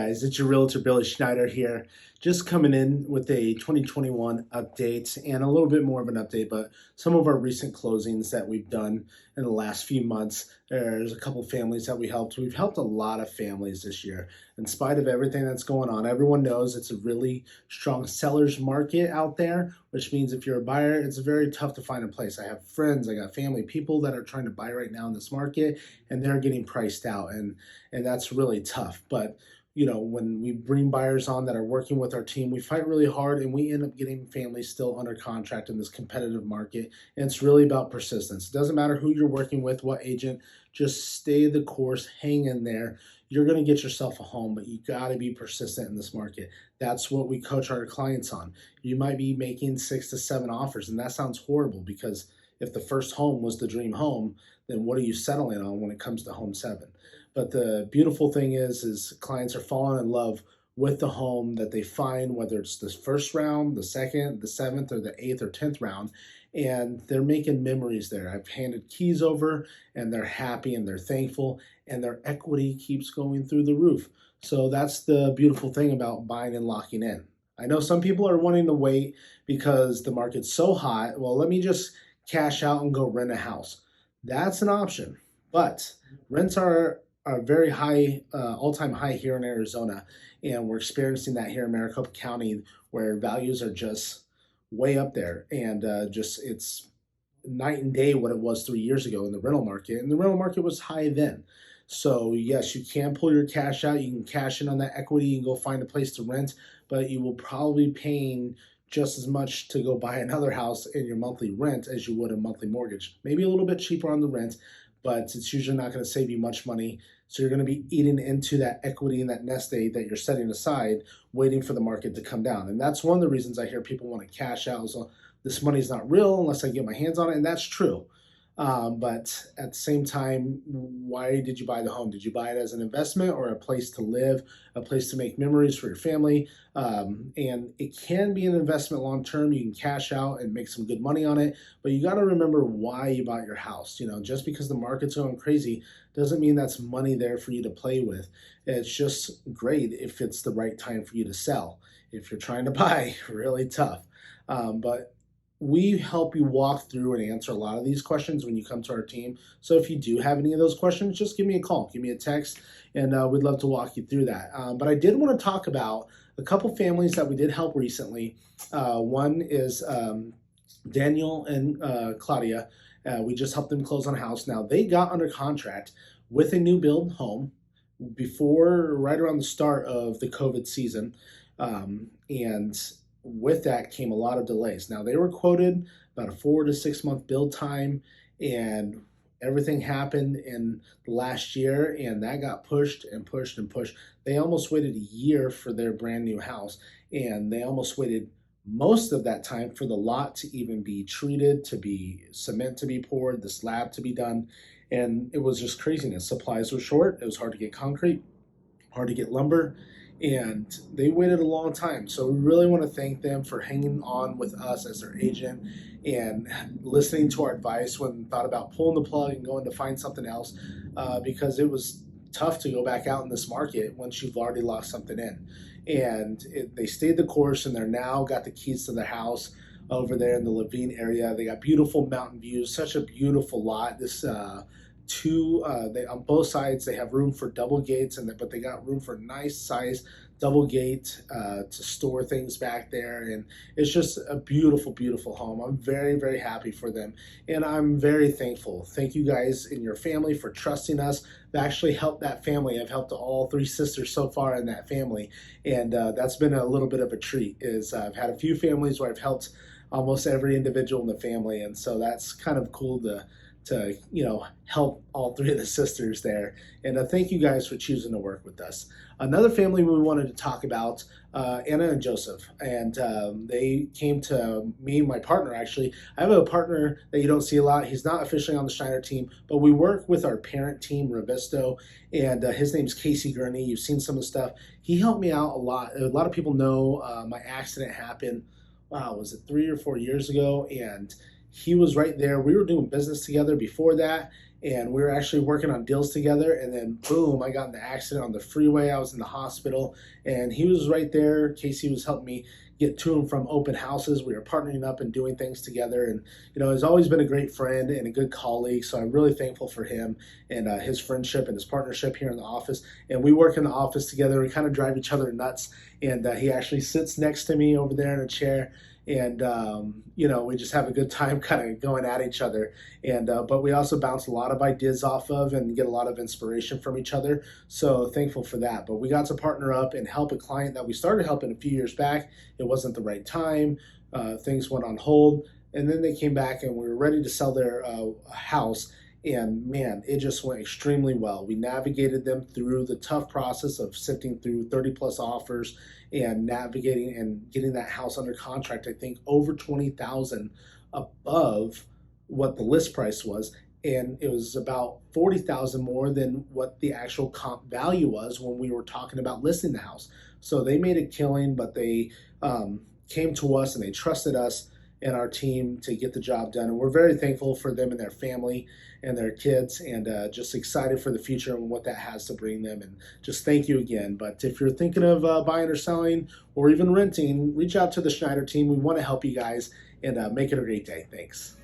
guys, it's your realtor Billy Schneider here. Just coming in with a 2021 update and a little bit more of an update, but some of our recent closings that we've done in the last few months. There's a couple families that we helped. We've helped a lot of families this year. In spite of everything that's going on, everyone knows it's a really strong seller's market out there, which means if you're a buyer, it's very tough to find a place. I have friends, I got family, people that are trying to buy right now in this market, and they're getting priced out, and that's really tough. But when we bring buyers on that are working with our team, we fight really hard and we end up getting families still under contract in this competitive market. And it's really about persistence. It doesn't matter who you're working with, what agent, just stay the course, hang in there. You're going to get yourself a home, but you got to be persistent in this market. That's what we coach our clients on. You might be making 6 to 7 offers, and that sounds horrible because if the first home was the dream home, then what are you settling on when it comes to home 7? But the beautiful thing is clients are falling in love with the home that they find, whether it's the first round, the second, the 7th, or the 8th or 10th round, and they're making memories there. I've handed keys over, and they're happy and they're thankful, and their equity keeps going through the roof. So that's the beautiful thing about buying and locking in. I know some people are wanting to wait because the market's so hot. Well, let me just cash out and go rent a house. That's an option, but rents are very high, all-time high here in Arizona, and we're experiencing that here in Maricopa County, where values are just way up there, and it's night and day what it was 3 years ago in the rental market, and the rental market was high then. So yes, you can pull your cash out, you can cash in on that equity and go find a place to rent, but you will probably be paying just as much to go buy another house in your monthly rent as you would a monthly mortgage. Maybe a little bit cheaper on the rent, but it's usually not going to save you much money. So you're going to be eating into that equity and that nest egg that you're setting aside, waiting for the market to come down. And that's one of the reasons I hear people want to cash out. So this money's not real unless I get my hands on it, and that's true. But at the same time, why did you buy the home? Did you buy it as an investment or a place to live, a place to make memories for your family? And it can be an investment long term. You can cash out and make some good money on it, but you got to remember why you bought your house. Just because the market's going crazy doesn't mean that's money there for you to play with. It's just great if it's the right time for you to sell. If you're trying to buy, really tough. But we help you walk through and answer a lot of these questions when you come to our team. So if you do have any of those questions, just give me a call, give me a text, and we'd love to walk you through that. But I did want to talk about a couple families that we did help recently. One is Daniel and Claudia. We just helped them close on a house. Now, they got under contract with a new build home right around the start of the COVID season. And with that came a lot of delays. Now, they were quoted about a 4 to 6 month build time, and everything happened in the last year, and that got pushed and pushed and pushed. They almost waited a year for their brand new house, and they almost waited most of that time for the lot to even be treated, to be cement to be poured, the slab to be done, and it was just craziness. Supplies were short. It was hard to get concrete, hard to get lumber, and they waited a long time. So we really want to thank them for hanging on with us as their agent and listening to our advice when thought about pulling the plug and going to find something else, because it was tough to go back out in this market once you've already lost something in. And they stayed the course, and they're now got the keys to their house over there in the Levine area. They got beautiful mountain views, such a beautiful lot. This they on both sides they have room for double gates, but they got room for nice size double gate to store things back there, and it's just a beautiful, beautiful home. I'm very, very happy for them, and I'm very thankful. Thank you guys and your family for trusting us. I've actually helped that family. I've helped all 3 sisters so far in that family, and that's been a little bit of a treat. I've had a few families where I've helped almost every individual in the family, and so that's kind of cool to help all 3 of the sisters there. And thank you guys for choosing to work with us. Another family we wanted to talk about, Anna and Joseph, and they came to me and my partner. Actually, I have a partner that you don't see a lot. He's not officially on the Schneider team, but we work with our parent team, Ravisto, and his name's Casey Gurney. You've seen some of the stuff. He helped me out a lot. A lot of people know my accident happened, was it 3 or 4 years ago? And he was right there. We were doing business together before that, and we were actually working on deals together. And then boom, I got in the accident on the freeway. I was in the hospital, and he was right there. Casey was helping me get to and from open houses. We were partnering up and doing things together, and he's always been a great friend and a good colleague. So I'm really thankful for him and his friendship and his partnership here in the office. And we work in the office together. We kind of drive each other nuts, and he actually sits next to me over there in a chair, and we just have a good time kind of going at each other. And but we also bounce a lot of ideas off of and get a lot of inspiration from each other, so thankful for that. But we got to partner up and help a client that we started helping a few years back. It wasn't the right time. Things went on hold, and then they came back and we were ready to sell their house. And man, it just went extremely well. We navigated them through the tough process of sifting through 30 plus offers and navigating and getting that house under contract. I think over 20,000 above what the list price was, and it was about 40,000 more than what the actual comp value was when we were talking about listing the house. So they made a killing, but they came to us and they trusted us and our team to get the job done. And we're very thankful for them and their family and their kids, and just excited for the future and what that has to bring them. And just thank you again. But if you're thinking of buying or selling or even renting, reach out to the Schneider team. We want to help you guys, and make it a great day. Thanks.